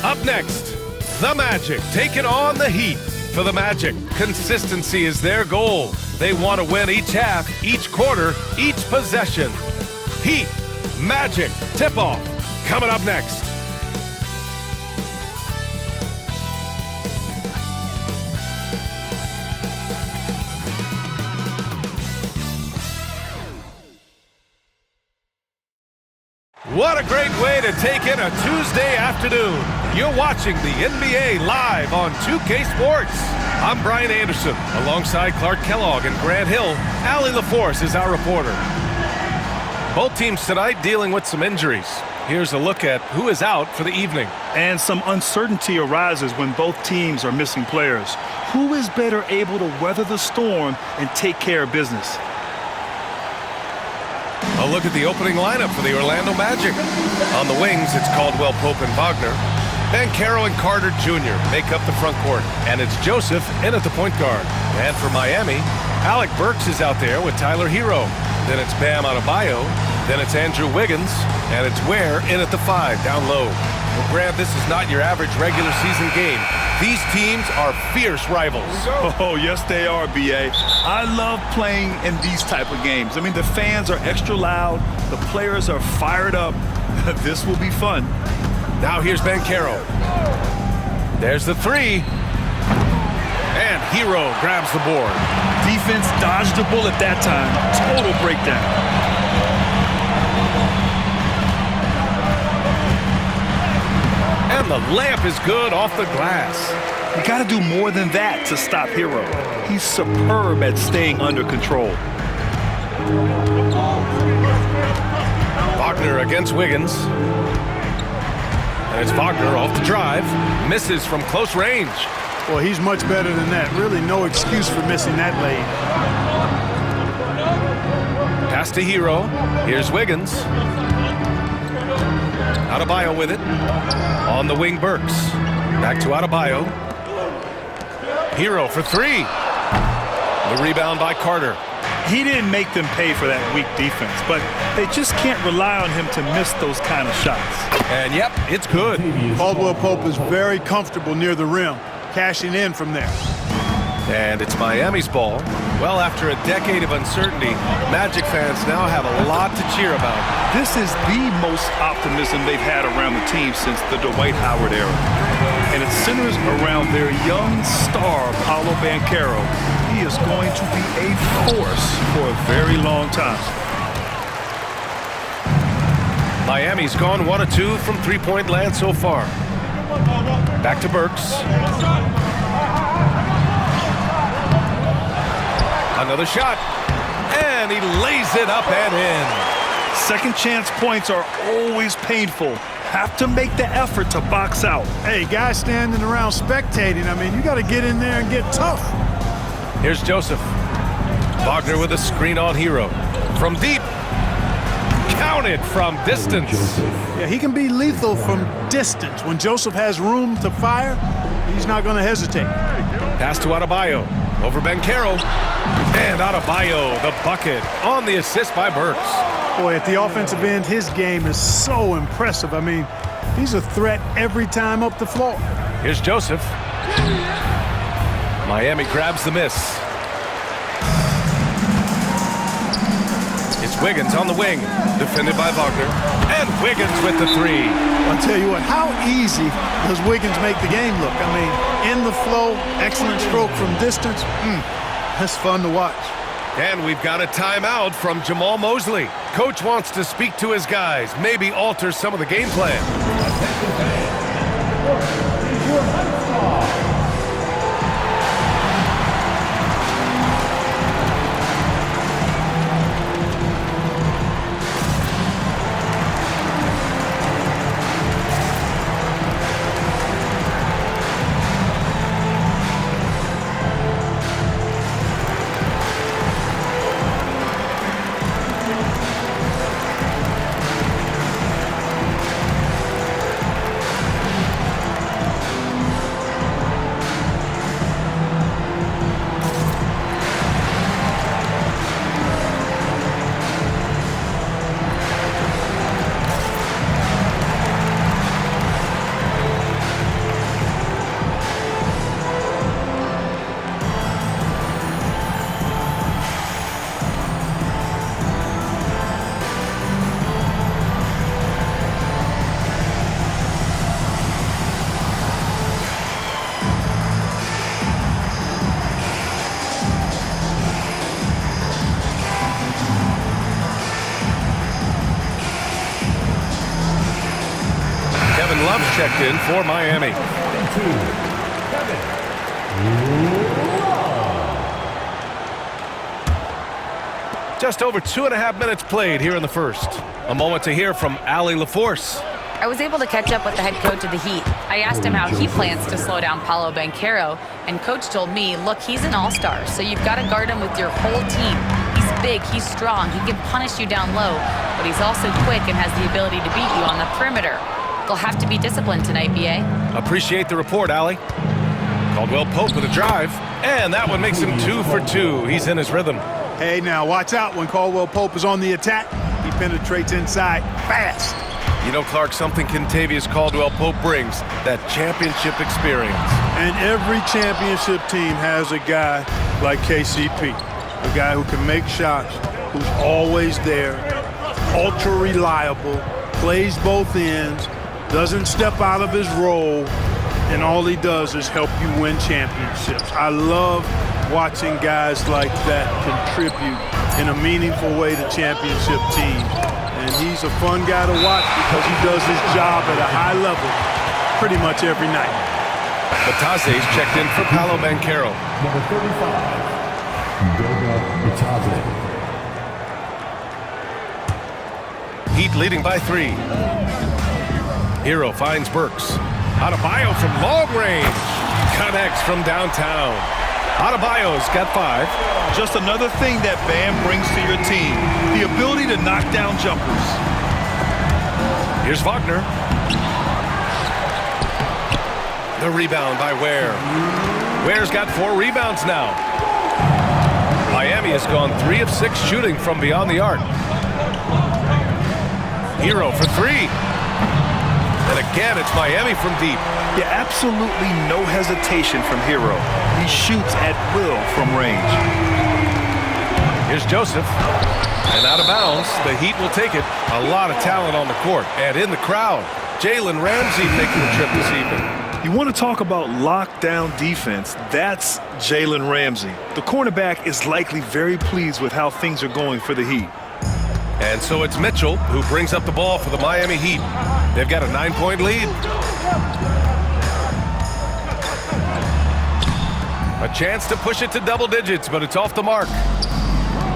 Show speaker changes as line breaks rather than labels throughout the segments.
Up next, the Magic taking on the Heat. For the Magic, consistency is their goal. They want to win each half, each quarter, each possession. Heat, Magic, tip-off, coming up next. What a great way to take in a Tuesday afternoon. You're watching the NBA live on 2K Sports. I'm Brian Anderson, alongside Clark Kellogg and Grant Hill. Allie LaForce is our reporter. Both teams tonight dealing with some injuries. Here's a look at who is out for the evening.
And some uncertainty arises when both teams are missing players. Who is better able to weather the storm and take care of business?
A look at the opening lineup for the Orlando Magic. On the wings, it's Caldwell Pope and Wagner. Banchero and Carter Jr. make up the front court. And it's Joseph in at the point guard. And for Miami, Alec Burks is out there with Tyler Hero. Then it's Bam Adebayo. Then it's Andrew Wiggins. And it's Ware in at the 5 down low. Well, Grant, this is not your average regular season game. These teams are fierce rivals.
Oh, yes, they are, B.A. I love playing in these type of games. I mean, the fans are extra loud. The players are fired up. This will be fun.
Now here's Banchero. There's the 3. And Hero grabs the board.
Defense dodged a bullet that time. Total breakdown.
And the layup is good off the glass.
You got to do more than that to stop Hero. He's superb at staying under control.
Wagner against Wiggins. And it's Wagner off the drive. Misses from close range.
Well, he's much better than that. Really no excuse for missing that lane.
Pass to Hero. Here's Wiggins. Adebayo with it. On the wing, Burks. Back to Adebayo. Hero for 3. The rebound by Carter.
He didn't make them pay for that weak defense, but they just can't rely on him to miss those kind of shots.
And yep, it's good.
Caldwell Pope is very comfortable near the rim, cashing in from there.
And it's Miami's ball. Well, after a decade of uncertainty, Magic fans now have a lot to cheer about.
This is the most optimism they've had around the team since the Dwight Howard era. And it centers around their young star, Paolo Banchero. He is going to be a force for a very long time.
Miami's gone 1 of 2 from three-point land so far. Back to Burks. Another shot, and he lays it up and in.
Second chance points are always painful. Have to make the effort to box out.
Hey, guys standing around spectating, I mean, you got to get in there and get tough.
Here's Joseph. Wagner with a screen on Hero. From deep. Counted from distance.
Yeah, he can be lethal from distance. When Joseph has room to fire, he's not going to hesitate.
Pass to Adebayo. Over Banchero. And Adebayo, the bucket, on the assist by Burks.
Boy, at the offensive end, his game is so impressive. I mean, he's a threat every time up the floor.
Here's Joseph. Miami grabs the miss. It's Wiggins on the wing, defended by Wagner. And Wiggins with the 3.
I'll tell you what, how easy does Wiggins make the game look? I mean, in the flow, excellent stroke from distance. That's fun to watch.
And we've got a timeout from Jamal Mosley. Coach wants to speak to his guys, maybe alter some of the game plan. Kevin Love's checked in for Miami. Just over 2.5 minutes played here in the first. A moment to hear from Allie LaForce.
I was able to catch up with the head coach of the Heat. I asked him how he plans to slow down Paolo Banchero, and coach told me, look, he's an all-star, so you've got to guard him with your whole team. He's big, he's strong, he can punish you down low, but he's also quick and has the ability to beat you on the perimeter. They'll have to be disciplined tonight, B.A.
Appreciate the report, Allie. Caldwell Pope with a drive, and that one makes him 2 for 2. He's in his rhythm.
Hey, now watch out when Caldwell Pope is on the attack. He penetrates inside fast.
You know, Clark, something Kentavious Caldwell Pope brings, that championship experience.
And every championship team has a guy like KCP, a guy who can make shots, who's always there, ultra reliable, plays both ends, doesn't step out of his role, and all he does is help you win championships. I love watching guys like that contribute in a meaningful way to championship teams. And he's a fun guy to watch because he does his job at a high level pretty much every night.
Batase's checked in for Paolo Banchero.
Number 35, Batase.
Heat leading by 3. Hero finds Burks. Adebayo from long range. Connects from downtown. Adebayo's got 5.
Just another thing that Bam brings to your team, the ability to knock down jumpers.
Here's Wagner. The rebound by Ware. Ware's got 4 rebounds now. Miami has gone 3 of 6 shooting from beyond the arc. Hero for 3. And again, it's Miami from deep.
Yeah, absolutely no hesitation from Hero. He shoots at will from range.
Here's Joseph. And out of bounds, the Heat will take it. A lot of talent on the court. And in the crowd, Jalen Ramsey making the trip this evening.
You want to talk about lockdown defense, that's Jalen Ramsey. The cornerback is likely very pleased with how things are going for the Heat.
And so it's Mitchell who brings up the ball for the Miami Heat. They've got a 9-point lead. A chance to push it to double digits, but it's off the mark.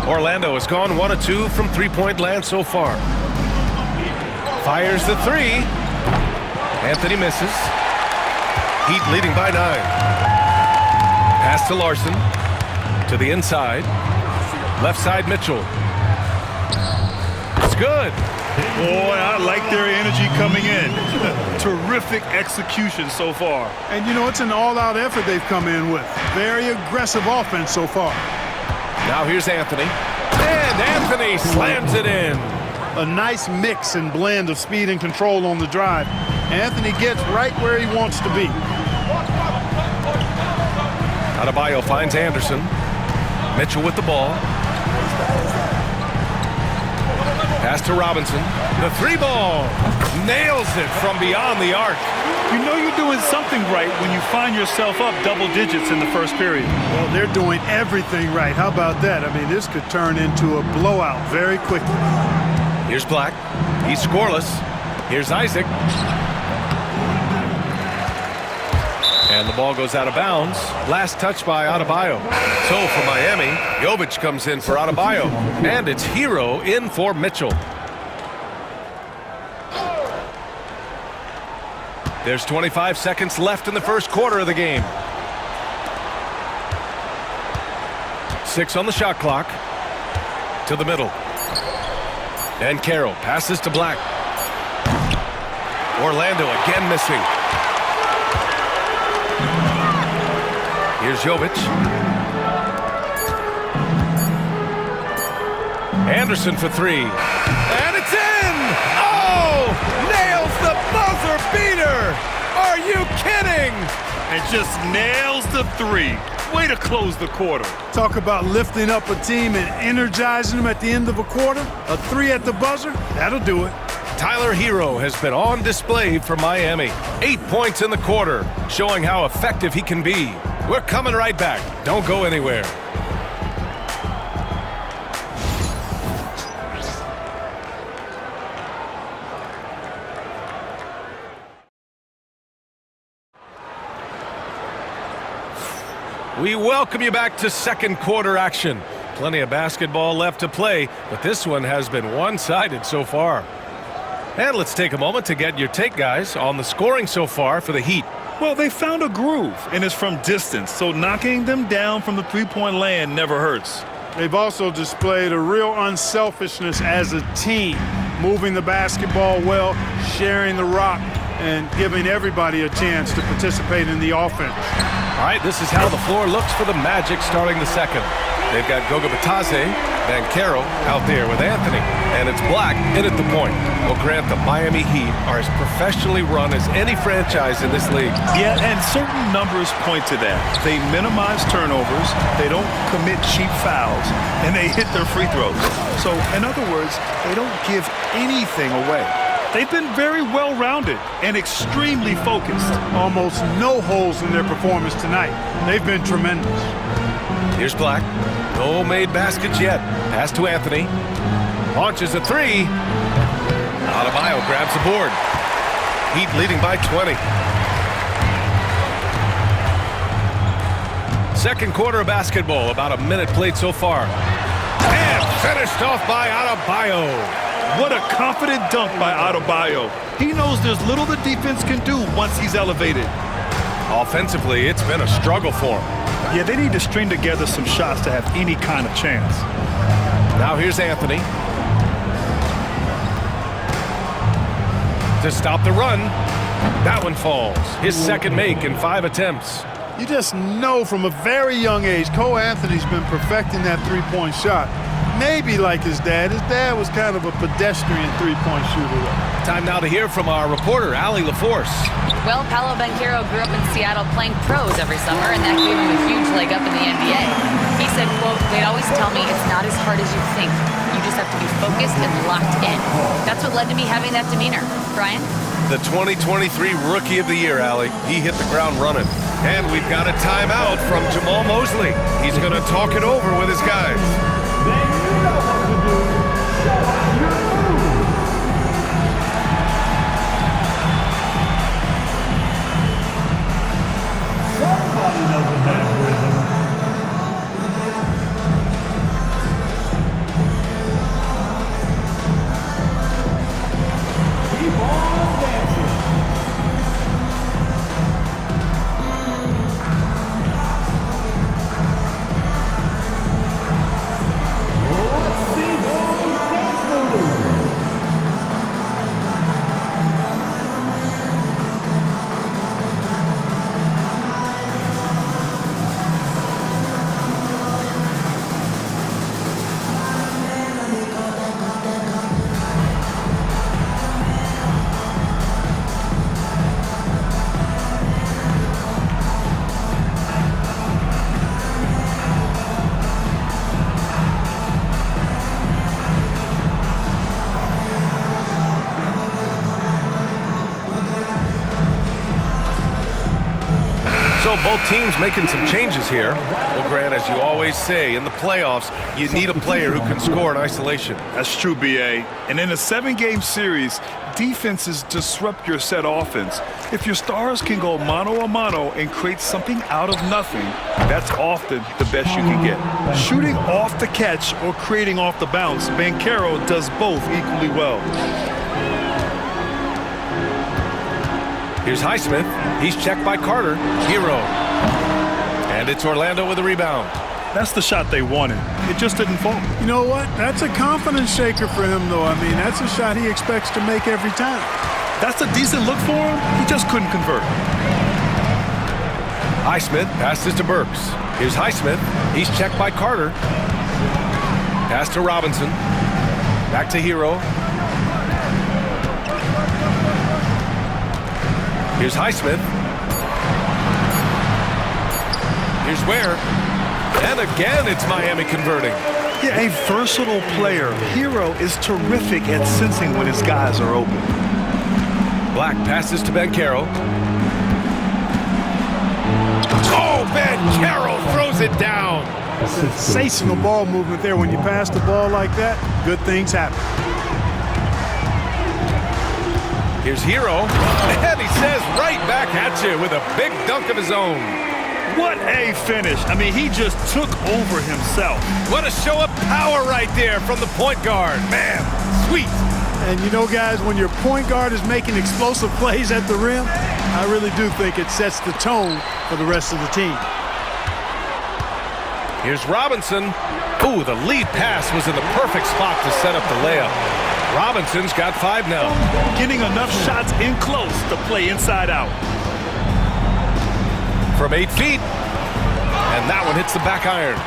Orlando has gone 1 of 2 from three-point land so far. Fires the 3. Anthony misses. Heat leading by 9. Pass to Larson. To the inside. Left side Mitchell. It's good.
Boy, I like their energy coming in. Terrific execution so far.
And, you know, it's an all-out effort they've come in with. Very aggressive offense so far.
Now here's Anthony. And Anthony slams it in.
A nice mix and blend of speed and control on the drive. Anthony gets right where he wants to be.
Adebayo finds Anderson. Mitchell with the ball. Pass to Robinson. The 3-ball. Nails it from beyond the arc.
You know you're doing something right when you find yourself up double digits in the first period.
Well, they're doing everything right. How about that? I mean, this could turn into a blowout very quickly.
Here's Black. He's scoreless. Here's Isaac. And the ball goes out of bounds. Last touch by Adebayo. So for Miami, Jovic comes in for Adebayo. And it's Hero in for Mitchell. There's 25 seconds left in the first quarter of the game. 6 on the shot clock. To the middle. And Carroll passes to Black. Orlando again missing. Here's Jovic. Anderson for 3. And it's in! Oh! Nails the buzzer beater! Are you kidding?
And just nails the 3. Way to close the quarter.
Talk about lifting up a team and energizing them at the end of a quarter. A 3 at the buzzer, that'll do it.
Tyler Hero has been on display for Miami. 8 points in the quarter, showing how effective he can be. We're coming right back. Don't go anywhere. We welcome you back to second quarter action. Plenty of basketball left to play, but this one has been one-sided so far. And let's take a moment to get your take, guys, on the scoring so far for the Heat.
Well, they found a groove, and it's from distance, so knocking them down from the three-point land never hurts.
They've also displayed a real unselfishness as a team, moving the basketball well, sharing the rock, and giving everybody a chance to participate in the offense.
All right, this is how the floor looks for the Magic starting the second. They've got Goga Bitadze, Banchero out there with Anthony, and it's Black in at the point. Well, Grant, the Miami Heat are as professionally run as any franchise in this league.
Yeah, and certain numbers point to that. They minimize turnovers, they don't commit cheap fouls, and they hit their free throws. So, in other words, they don't give anything away. They've been very well-rounded and extremely focused.
Almost no holes in their performance tonight. They've been tremendous.
Here's Black. No made baskets yet. Pass to Anthony. Launches a three. Adebayo grabs the board. Heat leading by 20. Second quarter of basketball. About a minute played so far. And finished off by Adebayo.
What a confident dunk by Adebayo. He knows there's little the defense can do once he's elevated.
Offensively, it's been a struggle for him.
Yeah, they need to string together some shots to have any kind of chance.
Now here's Anthony. To stop the run. That one falls. His second make in 5 attempts.
You just know from a very young age, Cole Anthony's been perfecting that three-point shot. Maybe like his dad. His dad was kind of a pedestrian three-point shooter.
Time now to hear from our reporter, Allie LaForce.
Well, Paolo Banchero grew up in Seattle playing pros every summer, and that gave him a huge leg up in the NBA. He said, quote, "They'd always tell me it's not as hard as you think. You just have to be focused and locked in." That's what led to me having that demeanor. Brian?
The 2023 Rookie of the Year, Allie. He hit the ground running. And we've got a timeout from Jamal Mosley. He's going to talk it over with his guys. So both teams making some changes here. Well, Grant, as you always say, in the playoffs, you need a player who can score in isolation.
That's true, B.A. And in a 7-game series, defenses disrupt your set offense. If your stars can go mano-a-mano and create something out of nothing, that's often the best you can get. Shooting off the catch or creating off the bounce, Banchero does both equally well.
Here's Highsmith. He's checked by Carter. Hero. And it's Orlando with a rebound.
That's the shot they wanted. It just didn't fall.
You know what? That's a confidence shaker for him, though. I mean, that's a shot he expects to make every time.
That's a decent look for him. He just couldn't convert.
Highsmith passes to Burks. Here's Highsmith. He's checked by Carter. Pass to Robinson. Back to Hero. Here's Highsmith. Here's Ware. And again, it's Miami converting.
Yeah, a versatile player. Hero is terrific at sensing when his guys are open.
Black passes to Banchero. Oh, Banchero throws it down.
Sensational ball movement there. When you pass the ball like that, good things happen.
Here's Hero, and he says right back at you with a big dunk of his own.
What a finish. I mean, he just took over himself.
What a show of power right there from the point guard. Man, sweet.
And you know, guys, when your point guard is making explosive plays at the rim, I really do think it sets the tone for the rest of the team.
Here's Robinson. Ooh, the lead pass was in the perfect spot to set up the layup. Robinson's got 5 now.
Getting enough shots in close to play inside out.
From 8 feet. And that one hits the back iron.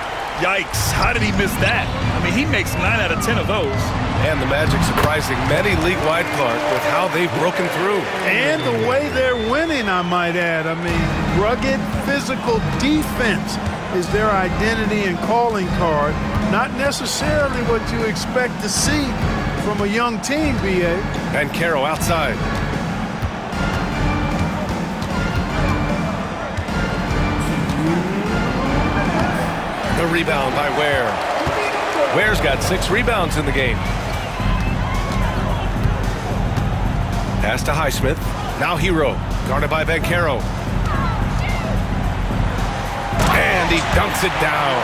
Yikes, how did he miss that? I mean, he makes 9 out of 10 of those.
And the Magic surprising many league-wide, Clark, with how they've broken through.
And the way they're winning, I might add. I mean, rugged physical defense is their identity and calling card. Not necessarily what you expect to see from a young team, B.A.
And Caro outside. The rebound by Ware. Ware's got 6 rebounds in the game. Pass to Highsmith. Now Hero. Guarded by Banchero. And he dunks it down.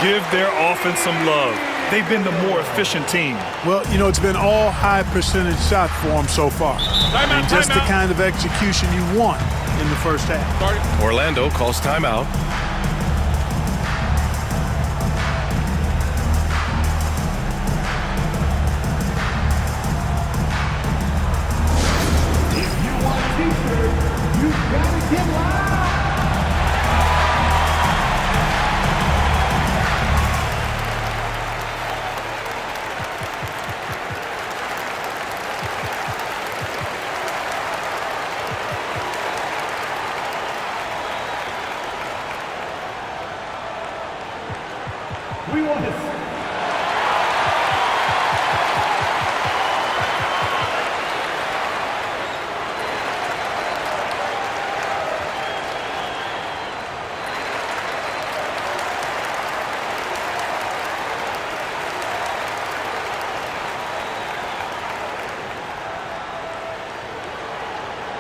Give their offense some love. They've been the more efficient team.
Well, you know, it's been all high percentage shot for them so far.
Timeout,
just the
timeout.
kind of execution you want in the first half.
Orlando calls timeout.
We want this.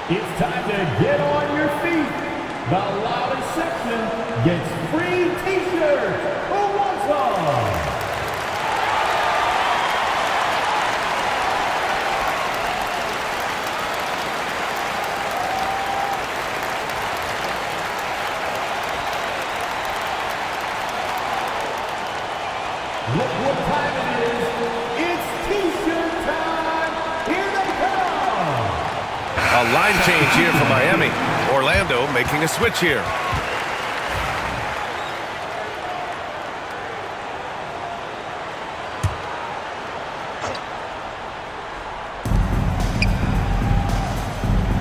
It's time to get on your feet. The loudest section gets free t-shirts. Who wants one? Look what time it is. It's t-shirt time. Here they come.
A line change here for Miami. Orlando making a switch here.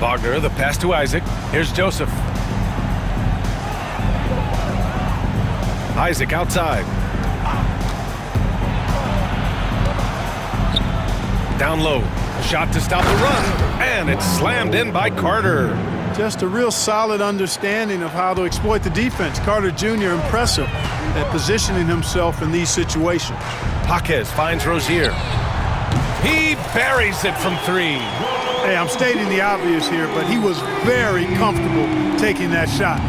Wagner, the pass to Isaac. Here's Joseph. Isaac outside. Down low. Shot to stop the run. And it's slammed in by Carter.
Just a real solid understanding of how to exploit the defense. Carter Jr. impressive at positioning himself in these situations.
Jaquez finds Rozier. He buries it from 3.
Hey, I'm stating the obvious here, but he was very comfortable taking that shot.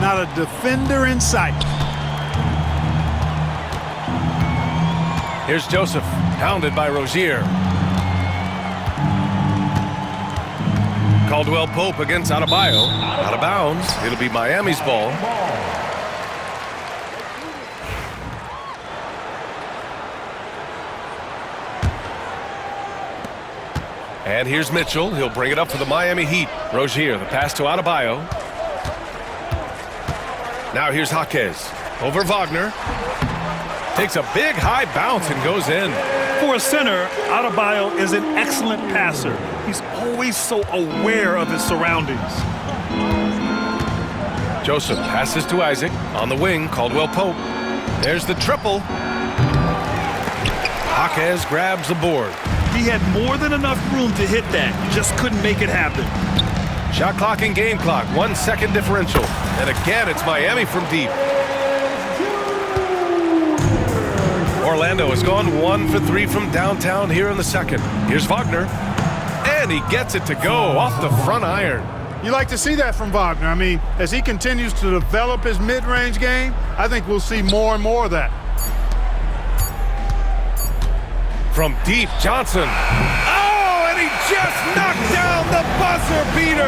Not a defender in sight.
Here's Joseph, pounded by Rozier. Caldwell Pope against Adebayo. Out of bounds. It'll be Miami's ball. And here's Mitchell. He'll bring it up for the Miami Heat. Rozier, the pass to Adebayo. Now here's Jaquez. Over Wagner. Takes a big high bounce and goes in.
For a center, Adebayo is an excellent passer. He's always so aware of his surroundings.
Joseph passes to Isaac. On the wing, Caldwell Pope. There's the triple. Jaquez grabs the board.
He had more than enough room to hit that. Just couldn't make it happen.
Shot clock and game clock. 1 second differential. And again, it's Miami from deep. Orlando has gone 1 for 3 from downtown here in the second. Here's Wagner. And he gets it to go off the front iron.
You like to see that from Wagner. I mean, as he continues to develop his mid-range game, I think we'll see more and more of that.
From deep, Johnson. Oh, and he just knocked down the buzzer beater.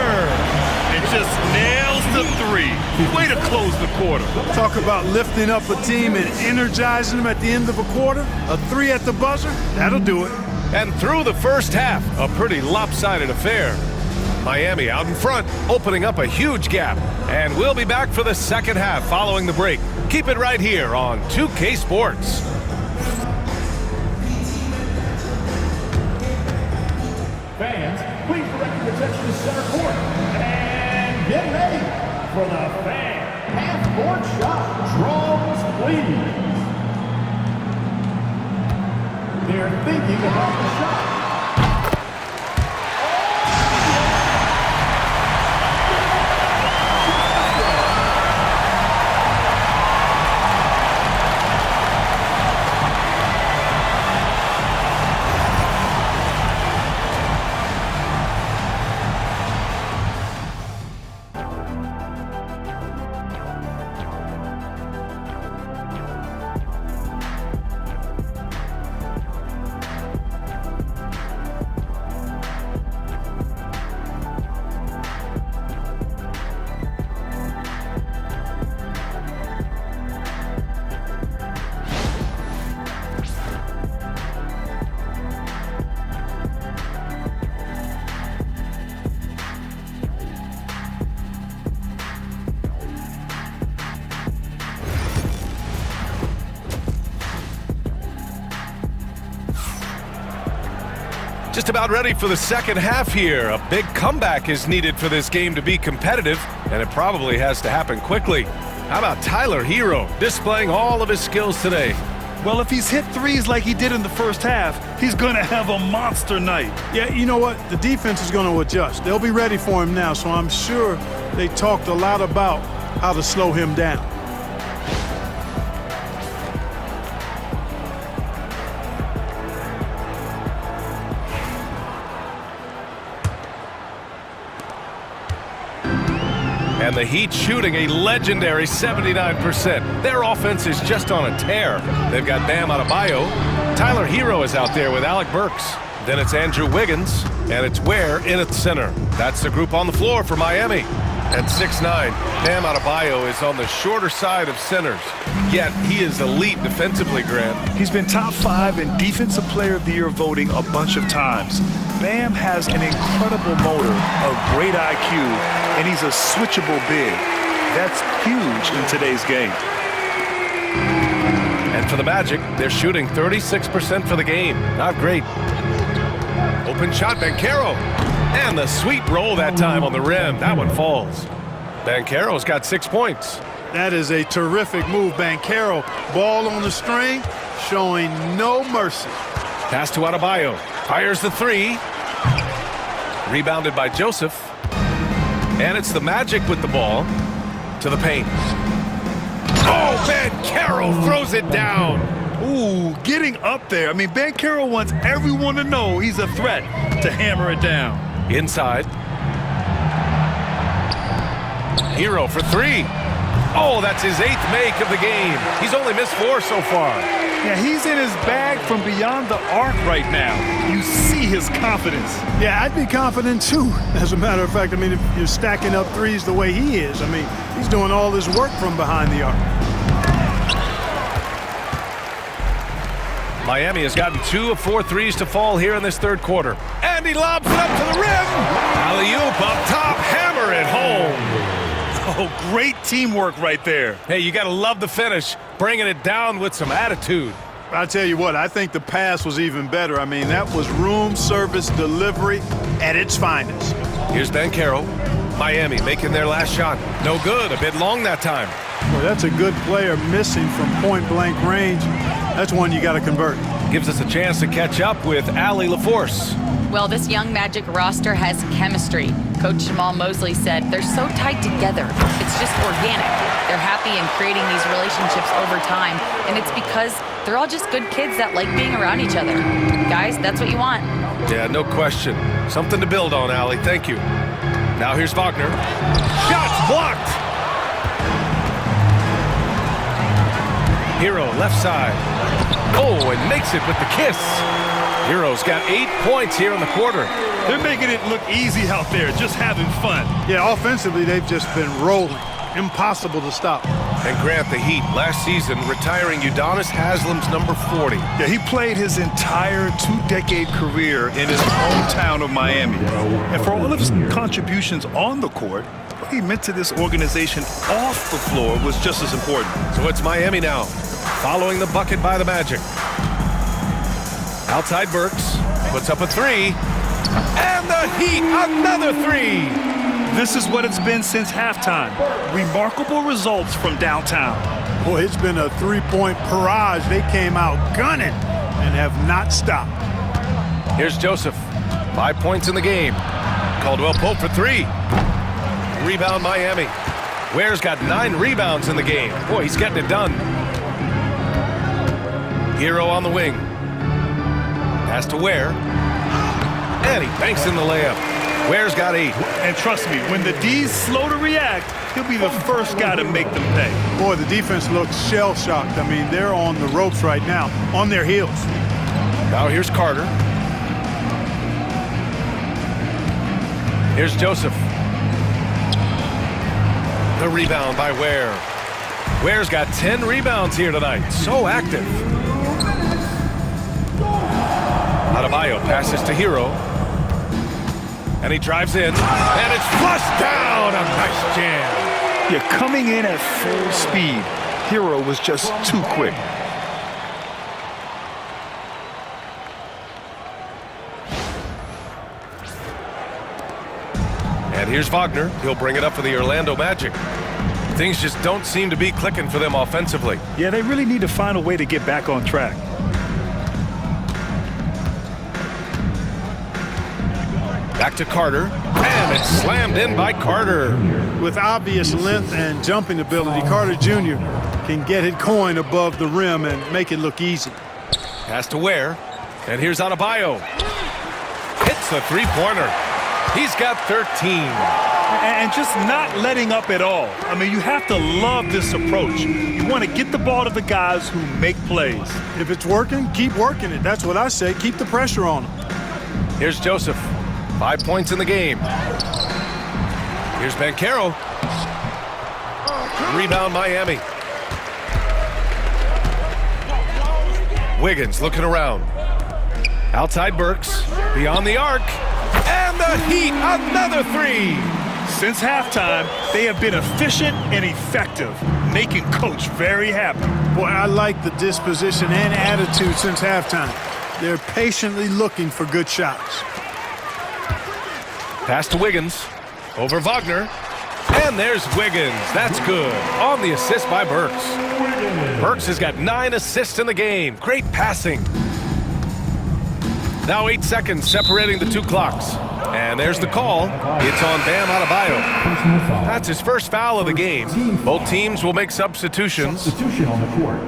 And just nails the three. Way to close the quarter.
Talk about lifting up a team and energizing them at the end of a quarter. A three at the buzzer, that'll do it.
And through the first half, a pretty lopsided affair. Miami out in front, opening up a huge gap. And we'll be back for the second half following the break. Keep it right here on 2K Sports.
Fans, please direct your attention to center court. And get ready for the fan half-court shot. Draws, please. They're thinking about the shot.
Just about ready for the second half here. A big comeback is needed for this game to be competitive, and it probably has to happen quickly. How about Tyler Hero displaying all of his skills today?
Well, if he's hit threes like he did in the first half, he's going to have a monster night.
Yeah, you know what? The defense is going to adjust. They'll be ready for him now, so I'm sure they talked a lot about how to slow him down.
And the Heat shooting a legendary 79%. Their offense is just on a tear. They've got Bam Adebayo. Tyler Hero is out there with Alec Burks. Then it's Andrew Wiggins, and it's Ware in at center. That's the group on the floor for Miami. At 6'9", Bam Adebayo is on the shorter side of centers. Yet he is elite defensively, Grant.
He's been top 5 in Defensive Player of the Year voting a bunch of times. Bam has an incredible motor, a great IQ, and he's a switchable big. That's huge in today's game.
And for the Magic, they're shooting 36% for the game. Not great. Open shot, Banchero. And the sweet roll that time on the rim. That one falls. Banchero's got 6 points.
That is a terrific move, Banchero. Ball on the string, showing no mercy.
Pass to Adebayo. Fires the three. Rebounded by Joseph. And it's the Magic with the ball to the paint. Oh, Banchero throws it down.
Ooh, getting up there. I mean, Banchero wants everyone to know he's a threat to hammer it down.
Inside. Hero for three. Oh, that's his 8th make of the game. He's only missed 4 so far.
Yeah, he's in his bag from beyond the arc right now. You see his confidence.
Yeah, I'd be confident too. As a matter of fact, I mean, if you're stacking up threes the way he is, I mean, he's doing all this work from behind the arc.
Miami has gotten 2 of 4 threes to fall here in this third quarter. And he lobs it up to the rim. Alley-oop up top, hammer it home.
Oh, great teamwork right there.
Hey, you got to love the finish, bringing it down with some attitude.
I'll tell you what, I think the pass was even better. I mean, that was room service delivery at its finest.
Here's Banchero. Miami making their last shot. No good, a bit long that time.
Well, that's a good player missing from point-blank range. That's one you got to convert.
Gives us a chance to catch up with Allie LaForce.
Well, this young Magic roster has chemistry. Coach Jamal Mosley said they're so tied together. It's just organic. They're happy in creating these relationships over time, and it's because they're all just good kids that like being around each other. Guys, that's what you want.
Yeah, no question. Something to build on, Allie. Thank you. Now here's Wagner. Shots blocked. Hero left side. Oh, and makes it with the kiss. Hero's got 8 points here in the quarter.
They're making it look easy out there, just having fun.
Yeah, offensively, they've just been rolling. Impossible to stop.
And Grant, the Heat, last season, retiring Udonis Haslam's number 40.
Yeah, he played his entire two-decade career in his hometown of Miami. And for all of his contributions on the court, what he meant to this organization off the floor was just as important.
So it's Miami now, following the bucket by the Magic. Outside Burks, puts up a three. And the Heat, another three.
This is what it's been since halftime. Remarkable results from downtown.
Boy, it's been a three-point barrage. They came out gunning and have not stopped.
Here's Joseph. 5 points in the game. Caldwell Pope for three. Rebound Miami. Ware's got 9 rebounds in the game. Boy, he's getting it done. Hero on the wing. Pass to Ware. And he banks in the layup. Ware's got 8.
And trust me, when the D's slow to react, he'll be the first guy to make them pay.
Boy, the defense looks shell-shocked. I mean, they're on the ropes right now, on their heels.
Now here's Carter. Here's Joseph. The rebound by Ware. Ware's got 10 rebounds here tonight. So active. Adebayo passes to Hero. And he drives in. And it's flushed down. A nice jam.
You're coming in at full speed. Hero was just too quick.
And here's Wagner. He'll bring it up for the Orlando Magic. Things just don't seem to be clicking for them offensively.
Yeah, they really need to find a way to get back on track.
Back to Carter, and it's slammed in by Carter.
With obvious length and jumping ability, Carter Jr. can get it going above the rim and make it look easy.
Pass to Ware, and here's Adebayo. Hits the three-pointer. He's got 13.
And just not letting up at all. I mean, you have to love this approach. You want to get the ball to the guys who make plays.
If it's working, keep working it. That's what I say. Keep the pressure on them.
Here's Joseph. 5 points in the game. Here's Banchero. Rebound Miami. Wiggins looking around. Outside Burks. Beyond the arc. And the Heat, another three.
Since halftime, they have been efficient and effective, making Coach very happy.
Boy, I like the disposition and attitude since halftime. They're patiently looking for good shots.
Pass to Wiggins. Over Wagner. And there's Wiggins. That's good. On the assist by Burks. Burks has got 9 assists in the game. Great passing. Now 8 seconds separating the two clocks. And there's the call. It's on Bam Adebayo. That's his first foul of the game. Both teams will make substitutions.
Substitution on the court.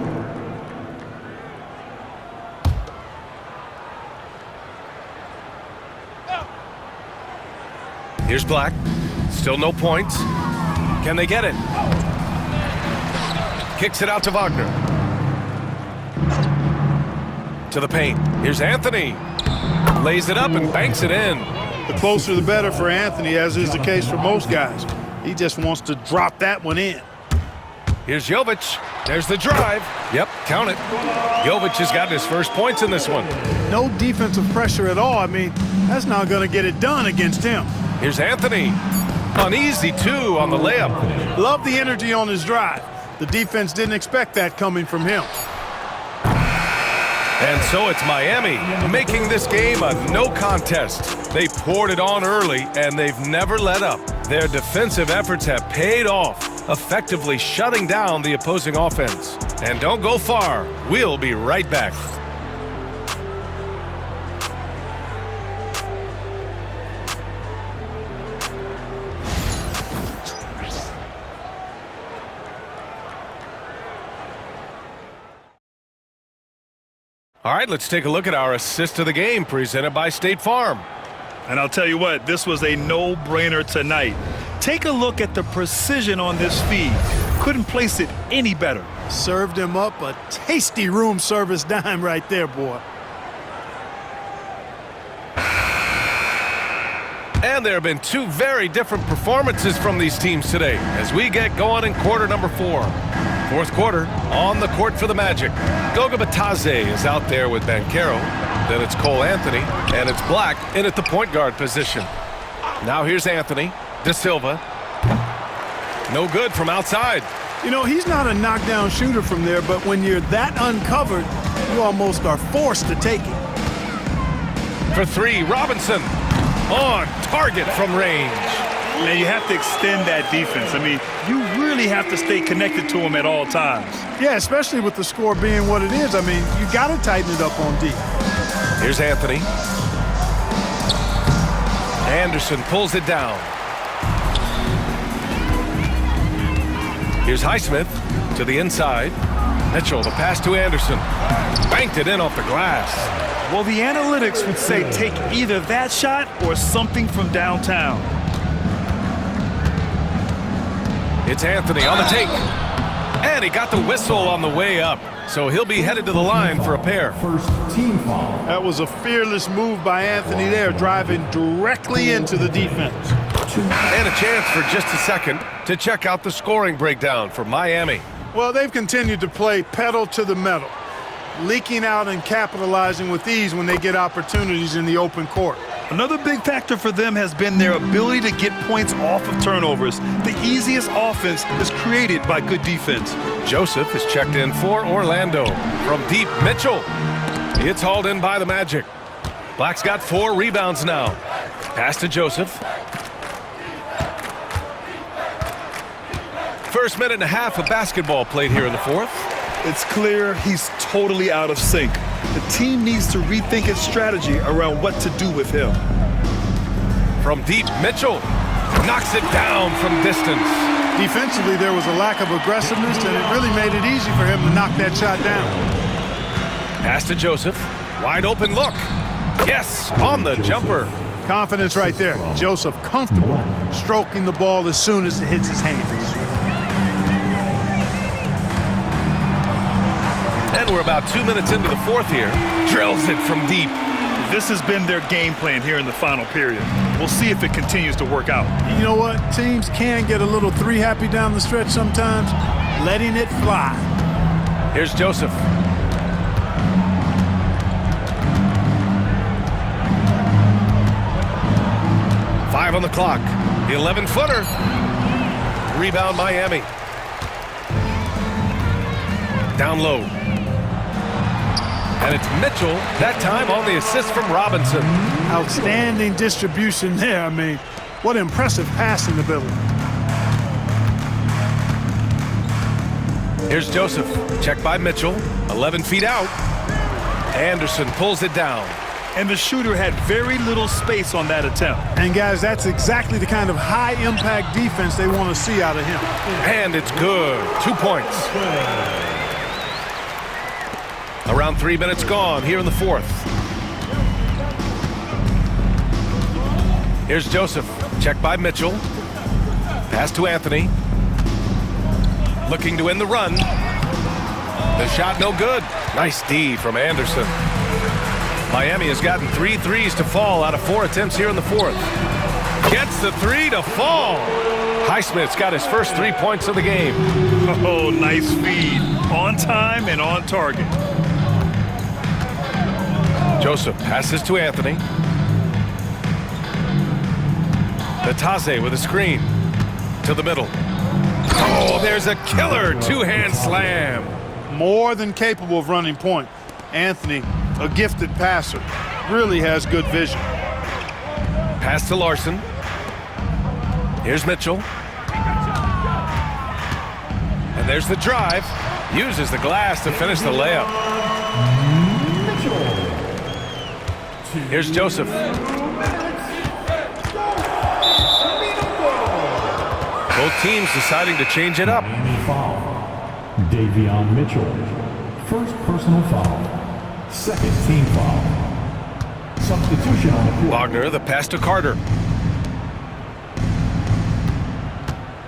Here's Black. Still no points. Can they get it? Kicks it out to Wagner. To the paint. Here's Anthony. Lays it up and banks it in.
The closer the better for Anthony, as is the case for most guys. He just wants to drop that one in.
Here's Jovic. There's the drive. Yep, count it. Jovic has gotten his first points in this one.
No defensive pressure at all. I mean, that's not going to get it done against him.
Here's Anthony. Uneasy, too, on the layup.
Love the energy on his drive. The defense didn't expect that coming from him.
And so it's Miami making this game a no contest. They poured it on early, and they've never let up. Their defensive efforts have paid off, effectively shutting down the opposing offense. And don't go far. We'll be right back. All right, let's take a look at our assist of the game presented by State Farm.
And I'll tell you what, this was a no-brainer tonight. Take a look at the precision on this feed. Couldn't place it any better.
Served him up a tasty room service dime right there, boy.
And there have been two very different performances from these teams today as we get going in quarter number 4. Fourth quarter, on the court for the Magic. Goga Bitadze is out there with Banchero. Then it's Cole Anthony, and it's Black in at the point guard position. Now here's Anthony. De Silva. No good from outside.
You know, he's not a knockdown shooter from there, but when you're that uncovered, you almost are forced to take it.
For 3, Robinson. On target from range.
Man, you have to extend that defense. I mean, you really have to stay connected to him at all times.
Yeah, especially with the score being what it is. I mean, you got to tighten it up on D.
Here's Anthony. Anderson pulls it down. Here's Highsmith to the inside. Mitchell, the pass to Anderson. Banked it in off the glass.
Well, the analytics would say take either that shot or something from downtown.
It's Anthony on the take. And he got the whistle on the way up. So he'll be headed to the line for a pair.
First team foul.
That was a fearless move by Anthony there, driving directly into the defense.
And a chance for just a second to check out the scoring breakdown for Miami.
Well, they've continued to play pedal to the metal, leaking out and capitalizing with ease when they get opportunities in the open court.
Another big factor for them has been their ability to get points off of turnovers. The easiest offense is created by good defense.
Joseph is checked in for Orlando. From deep, Mitchell. It's hauled in by the Magic. Black's got 4 rebounds now. Pass to Joseph. First minute and a half of basketball played here in the fourth.
It's clear he's totally out of sync. The team needs to rethink its strategy around what to do with him.
From deep, Mitchell knocks it down from distance.
Defensively, there was a lack of aggressiveness, and it really made it easy for him to knock that shot down.
Pass to Joseph. Wide open look. Yes, on the jumper.
Confidence right there. Joseph comfortable stroking the ball as soon as it hits his hands.
And we're about 2 minutes into the fourth here. Drills it from deep.
This has been their game plan here in the final period. We'll see if it continues to work out.
You know what? Teams can get a little 3 happy down the stretch sometimes, letting it fly.
Here's Joseph. Five on the clock. The 11-footer. Rebound Miami. Down low. And it's Mitchell, that time on the assist from Robinson.
Outstanding distribution there. I mean, what impressive passing ability.
Here's Joseph, checked by Mitchell, 11 feet out. Anderson pulls it down.
And the shooter had very little space on that attempt.
And guys, that's exactly the kind of high-impact defense they want to see out of him.
And it's good, 2 points. Around 3 minutes gone here in the fourth. Here's Joseph, checked by Mitchell. Pass to Anthony. Looking to end the run. The shot no good. Nice D from Anderson. Miami has gotten 3 threes to fall out of 4 attempts here in the fourth. Gets the 3 to fall. Highsmith's got his first 3 points of the game.
Oh, nice feed. On time and on target.
Joseph passes to Anthony. Bitadze with a screen. To the middle. Oh, there's a killer 2-hand slam.
More than capable of running point. Anthony, a gifted passer, really has good vision.
Pass to Larson. Here's Mitchell. And there's the drive. Uses the glass to finish the layup. Here's Joseph. Both teams deciding to change it up.
Foul. Davion Mitchell. First personal foul. Second team foul. Substitution on the field.
Wagner, the pass to Carter.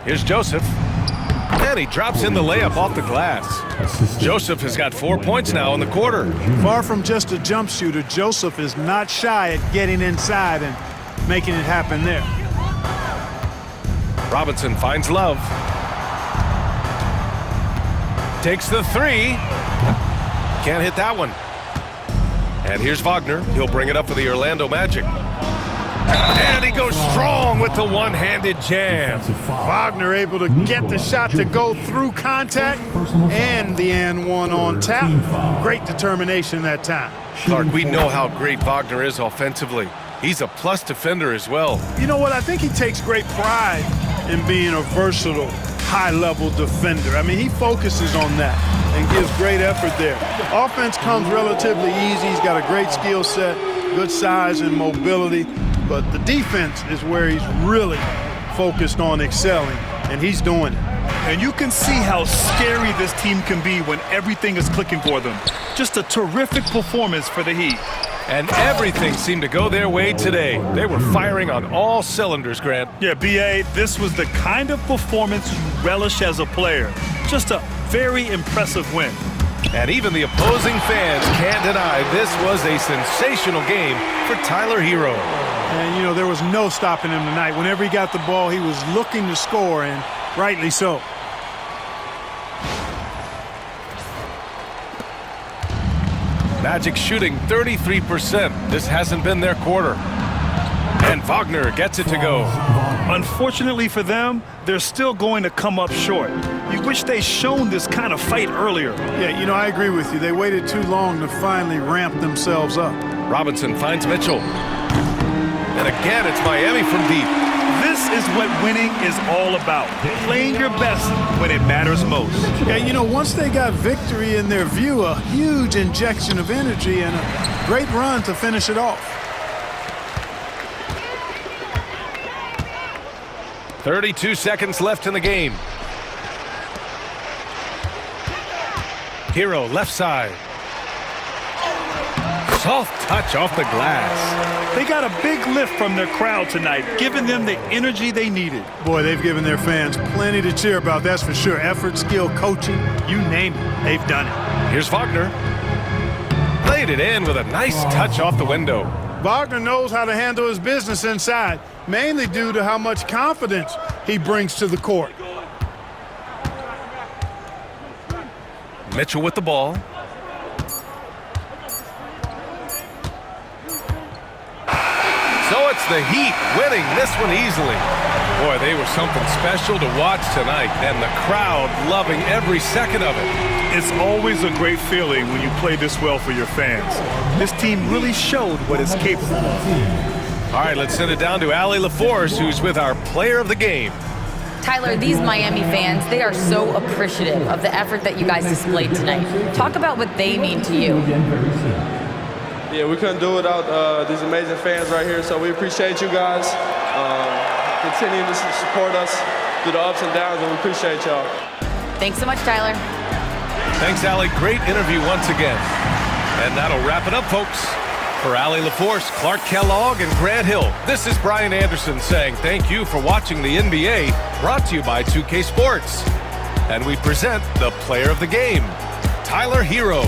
Here's Joseph. And he drops in the layup off the glass. Joseph has got 4 points now in the quarter.
Far from just a jump shooter, Joseph is not shy at getting inside and making it happen there.
Robinson finds Love. Takes the three. Can't hit that one. And here's Wagner. He'll bring it up for the Orlando Magic. And he goes strong with the one-handed jam.
Wagner able to get the shot to go through contact and the and one on tap. Great determination that time.
Clark, we know how great Wagner is offensively. He's a plus defender as well.
You know what? I think he takes great pride in being a versatile, high-level defender. I mean, he focuses on that and gives great effort there. Offense comes relatively easy. He's got a great skill set, good size and mobility. But the defense is where he's really focused on excelling, and he's doing it.
And you can see how scary this team can be when everything is clicking for them. Just a terrific performance for the Heat.
And everything seemed to go their way today. They were firing on all cylinders, Grant.
Yeah, B.A., this was the kind of performance you relish as a player. Just a very impressive win.
And even the opposing fans can't deny this was a sensational game for Tyler Hero.
And, you know, there was no stopping him tonight. Whenever he got the ball, he was looking to score, and rightly so.
Magic shooting 33%. This hasn't been their quarter. And Wagner gets it to go.
Unfortunately for them, they're still going to come up short. You wish they'd shown this kind of fight earlier.
Yeah, you know, I agree with you. They waited too long to finally ramp themselves up.
Robinson finds Mitchell. And again, it's Miami from deep.
This is what winning is all about. Playing your best when it matters most.
Yeah, you know, once they got victory in their view, a huge injection of energy and a great run to finish it off.
32 seconds left in the game. Hero left side. Soft touch off the glass.
They got a big lift from their crowd tonight, giving them the energy they needed.
Boy, they've given their fans plenty to cheer about, that's for sure. Effort, skill, coaching, you name it, they've done it.
Here's Wagner. Laid it in with a nice touch off the window.
Wagner knows how to handle his business inside, mainly due to how much confidence he brings to the court.
Mitchell with the ball. So it's the Heat winning this one easily. Boy, they were something special to watch tonight, and the crowd loving every second of it.
It's always a great feeling when you play this well for your fans. This team really showed what it's capable of.
All right, let's send it down to Allie LaForce, who's with our player of the game.
Tyler, these Miami fans, they are so appreciative of the effort that you guys displayed tonight. Talk about what they mean to you.
Yeah, we couldn't do it without these amazing fans right here, so we appreciate you guys. Continue to support us through the ups and downs, and we appreciate y'all.
Thanks so much, Tyler.
Thanks, Allie. Great interview once again. And that'll wrap it up, folks. For Allie LaForce, Clark Kellogg, and Grant Hill, this is Brian Anderson saying thank you for watching the NBA, brought to you by 2K Sports. And we present the player of the game, Tyler Hero.